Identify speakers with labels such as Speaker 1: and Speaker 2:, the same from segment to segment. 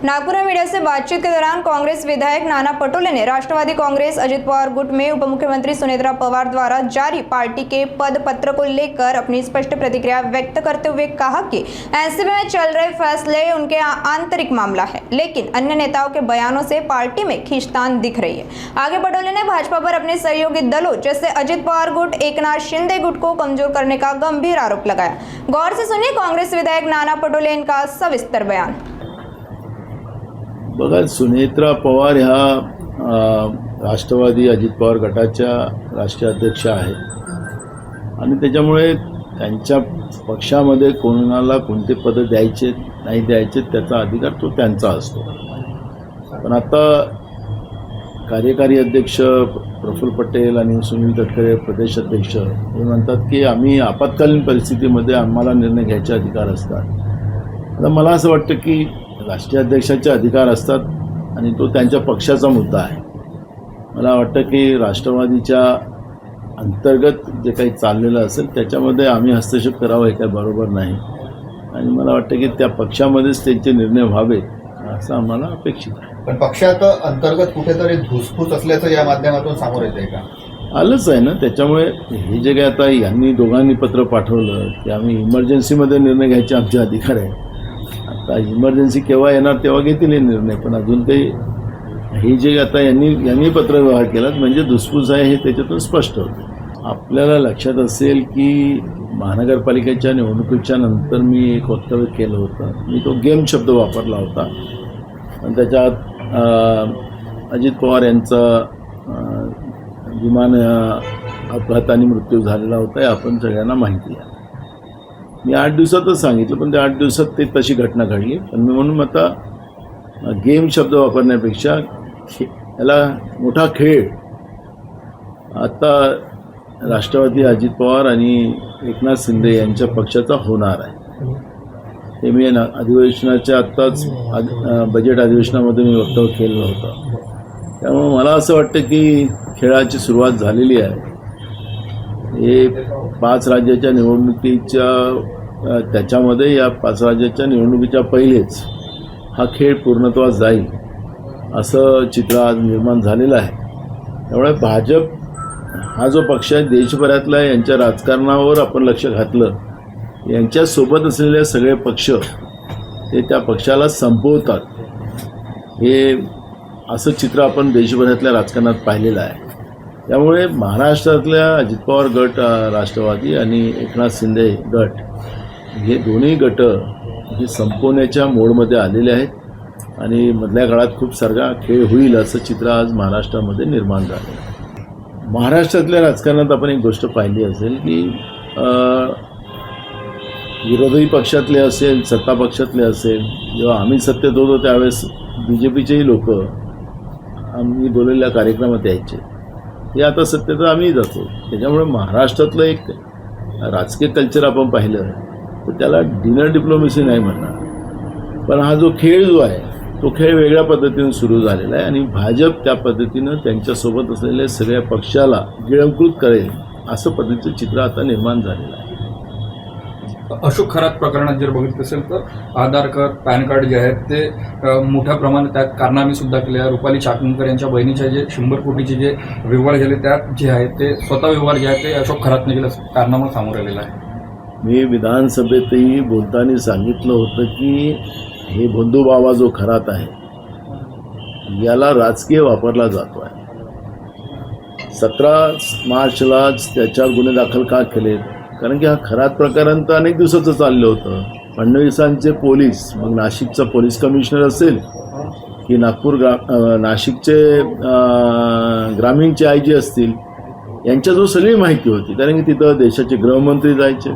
Speaker 1: नागपुर में मीडिया से बातचीत के दौरान कांग्रेस विधायक नाना पटोले ने राष्ट्रवादी कांग्रेस अजित पवार गुट में उप मुख्यमंत्री सुनेत्रा पवार द्वारा जारी पार्टी के पद पत्र को लेकर अपनी स्पष्ट प्रतिक्रिया व्यक्त करते हुए कहा कि एनसीपी में चल रहे फैसले उनके आंतरिक मामला है, लेकिन अन्य नेताओं के बयानों से पार्टी में खींचतान दिख रही है। आगे पटोले ने भाजपा पर अपने सहयोगी दलों जैसे अजित पवार गुट, एकनाथ शिंदे गुट को कमजोर करने का गंभीर आरोप लगाया। गौर से सुनिए कांग्रेस विधायक नाना पटोले इनका सविस्तर बयान।
Speaker 2: बघा, सुनेत्रा पवार ह्या राष्ट्रवादी अजित पवार गटाच्या राष्ट्रीय अध्यक्ष आहेत आणि त्याच्यामुळे त्यांच्या पक्षामध्ये कोणाला कोणते पद द्यायचे नाही द्यायचे त्याचा अधिकार तो त्यांचा असतो। पण आता कार्यकारी अध्यक्ष प्रफुल्ल पटेल आणि सुनील तटकरे प्रदेश अध्यक्ष हे म्हणतात की आम्ही आपत्कालीन परिस्थितीमध्ये आम्हाला निर्णय घ्यायचे अधिकार असतात। आता मला असं वाटतं की राष्ट्रीय अध्यक्षाचे अधिकार असतात आणि तो त्यांच्या पक्षाचा मुद्दा आहे। मला वाटतं की राष्ट्रवादीच्या अंतर्गत जे काही चाललेलं असेल त्याच्यामध्ये आम्ही हस्तक्षेप करावा हे काही बरोबर नाही आणि मला वाटतं की त्या पक्षामध्येच त्यांचे निर्णय व्हावेत असं आम्हाला अपेक्षित आहे।
Speaker 3: पण पक्षात अंतर्गत कुठेतरी धुसफूस असल्याचं या माध्यमातून समोर येतंय का?
Speaker 2: आलंच आहे ना, त्याच्यामुळे हे जे काही आता यांनी दोघांनी पत्र पाठवलं की आम्ही इमर्जन्सीमध्ये निर्णय घ्यायचे आमचे अधिकार आहे। आता इमर्जन्सी केव्हा येणार तेव्हा घेतील हे निर्णय, पण अजून काही हे जे आता यांनी पत्रव्यवहार केला म्हणजे धुसफूस आहे हे त्याच्यातून स्पष्ट होतं। आपल्याला लक्षात असेल की महानगरपालिकेच्या निवडणुकीच्या नंतर मी एक वक्तव्य केलं होतं, मी तो गेम शब्द वापरला होता आणि त्याच्यात अजित पवार यांचा विमान अपघाताने मृत्यू झालेला होता हे आपण सगळ्यांना माहिती आहे। मी 8 दिवसातच सांगितलं, पण त्या 8 दिवसात ते तशी घटना घडली। पण मी म्हणून आता गेम शब्द वापरण्यापेक्षा याला मोठा खेळ आता राष्ट्रवादी अजित पवार आणि एकनाथ शिंदे यांच्या पक्षाचा होणार आहे। हे मी अधिवेशनाच्या आत्ताच बजेट अधिवेशनामध्ये मी वक्तव्य केलं होतं। त्यामुळे मला असं वाटतं की खेळाची सुरुवात झालेली आहे। हे 5 राज्याच्या निवडणुकीच्या त्याच्यामध्ये या 5 राज्याच्या निवडणुकीच्या पहिलेच हा खेळ पूर्णत्वास जाईल असं चित्र आज निर्माण झालेलं आहे। त्यामुळे भाजप हा जो पक्ष आहे देशभरातल्या यांच्या राजकारणावर आपण लक्ष घातलं, यांच्यासोबत असलेले सगळे पक्ष हे त्या पक्षाला संपवतात हे असं चित्र आपण देशभरातल्या राजकारणात पाहिलेलं आहे। त्यामुळे महाराष्ट्रातल्या अजित पवार गट राष्ट्रवादी आणि एकनाथ शिंदे गट हे दोन्ही गट हे संपवण्याच्या मोडमध्ये आलेले आहेत आणि मधल्या काळात खूप सारा खेळ होईल असं चित्र आज महाराष्ट्रामध्ये निर्माण झालं आहे। महाराष्ट्रातल्या राजकारणात आपण एक गोष्ट पाहिली असेल की विरोधी पक्षातले असेल, सत्ता पक्षातले असेल, जेव्हा आम्ही सत्तेत होतो त्यावेळेस BJPचेही लोक आम्ही बोललेल्या कार्यक्रमात यायचे, हे आता सत्तेत आम्ही जातो। त्याच्यामुळे महाराष्ट्रातलं एक राजकीय कल्चर आपण पाहिलं तर त्याला डिनर डिप्लोमसी नाही म्हणणार, पण हा जो खेळ जो आहे तो खेळ वेगळ्या पद्धतीने सुरू झालेला आहे आणि भाजप त्या पद्धतीनं त्यांच्यासोबत असलेल्या सगळ्या पक्षाला गिळंकृत करेल असं पद्धतीचं चित्र आता निर्माण झालेलं आहे।
Speaker 4: अशोक खरात प्रकरणात जर बघितलं असेल तर आधार कार्ड, पॅन कार्ड जे आहेत ते मोठ्या प्रमाणात त्यात कारनामे सुद्धा केले। रुपाली चाकणकर यांच्या बहिणीच्या जे 100 कोटीचे जे व्यवहार झाले त्यात जे आहे ते स्वतः व्यवहार जे आहे ते अशोक खरातने केलं कारनामा समोर आलेला आहे।
Speaker 2: मी विधानसभेतही बोलताना सांगितलं होतं की हे बंधुबाबा जो खरात आहे याला राजकीय वापरला जातो आहे। 17 मार्चलाच त्याच्यावर गुन्हे दाखल का केलेत? कारण की हा खरात प्रकरण तर अनेक दिवसाचं चाललं होतं। फडणवीसांचे पोलीस, मग नाशिकचा पोलीस कमिशनर असेल की नाशिकचे ग्रामीणचे IG असतील, यांच्याजवळ सगळी माहिती होती। कारण की तिथं देशाचे गृहमंत्री जायचे,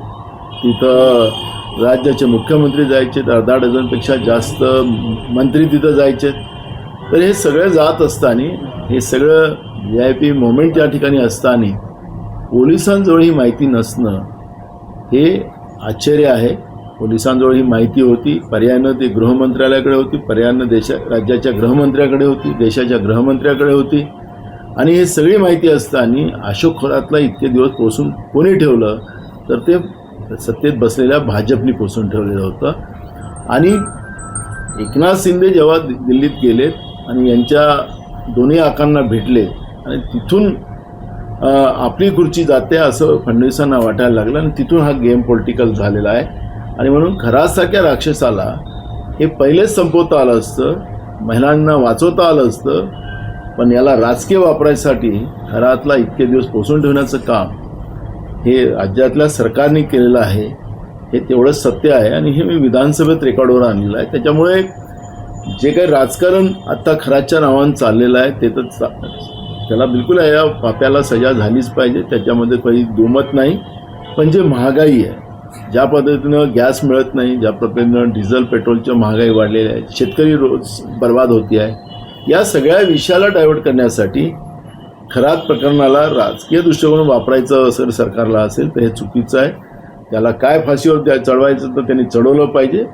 Speaker 2: तिथं राज्याचे मुख्यमंत्री जायचे, 10 डझनपेक्षा जास्त मंत्री तिथं जायचे। तर हे सगळं जात असताना, हे सगळं VIP मोमेंट त्या ठिकाणी असताना पोलिसांजवळ ही माहिती नसणं हे आश्चर्य आहे। पोलिसांजवळ ही माहिती होती, पर्यायानं ती गृहमंत्रालयाकडे होती, पर्यायानं राज्याच्या गृहमंत्र्याकडे होती, देशाच्या गृहमंत्र्याकडे होती आणि हे सगळी माहिती असताना अशोक खरातला इतके दिवस पोसून कोणी ठेवलं तर ते सत्तेत बसलेल्या भाजपने पोसून ठेवलेलं होतं आणि एकनाथ शिंदे जेव्हा दिल्लीत गेलेत आणि यांच्या दोन्ही आकांना भेटले आणि तिथून आपली खुर्ची जाते असं फडणवीसांना वाटायला लागलं आणि तिथून हा गेम पॉलिटिकल झालेला आहे. आणि म्हणून खरासारख्या राक्षसाला हे पहिलेच संपवता आलं असतं, महिलांना वाचवता आलं असतं, पण याला राजकीय वापरायसाठी खरातला इतके दिवस पोसून ठेवण्याचं काम हे राज्यातल्या सरकारने केलेलं आहे. हे तेवढंच सत्य आहे आणि हे मी विधानसभेत रेकॉर्डवर आणलेलं आहे. त्याच्यामुळे जे काही राजकारण आत्ता खराच्या नावानं चाललेलं आहे ते तर त्याला बिलकुल या पाप्याला सजा झालीच पाहिजे, त्याच्यामध्ये काही दुमत नाही. पण जे महागाई आहे, ज्या पद्धतीनं गॅस मिळत नाही, ज्या पद्धतीनं डिझेल पेट्रोलच्या महागाई वाढलेली आहे, शेतकरी रोज बर्बाद होती आहे, या सगळ्या विषयाला डायव्हर्ट करण्यासाठी खरात प्रकरणाला राजकीय दृष्टिकोन वापरायचं असेल सरकारला असेल तर हे चुकीचं आहे. त्याला काय फाशीवर चढवायचं तर त्यांनी चढवलं पाहिजे.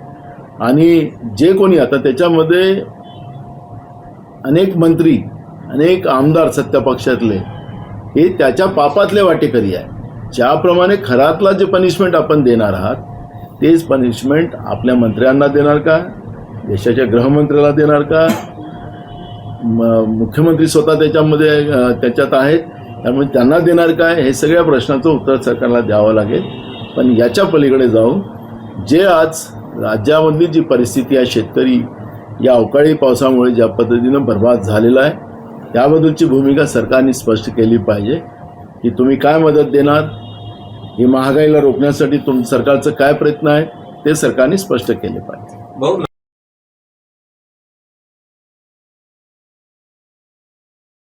Speaker 2: आणि जे कोणी आता त्याच्यामध्ये अनेक मंत्री, अनेक आमदार सत्ता पक्षातले हे त्याच्या पापातले वाटेकरी आहे. ज्याप्रमाणे खरातला जे पनिशमेंट आपण देणार आहात तेच पनिशमेंट आपल्या मंत्र्यांना देणार का, देशाच्या गृहमंत्र्याला देणार का, मुख्यमंत्री स्वतः त्याच्यात आहेत त्यामुळे त्यांना देणार काय, हे सगळ्या प्रश्नाचं उत्तर सरकारला द्यावं लागेल. पण याच्या पलीकडे जाऊन जे आज राज्यामधली जी परिस्थिती आहे, शेतकरी या अवकाळी पावसामुळे ज्या पद्धतीनं बर्बाद झालेला आहे त्याबद्दलची भूमिका सरकारने स्पष्ट केली पाहिजे की तुम्ही काय मदत देणार, ही महागाईला रोखण्यासाठी सरकारचं काय प्रयत्न आहे ते सरकारने स्पष्ट केले पाहिजे.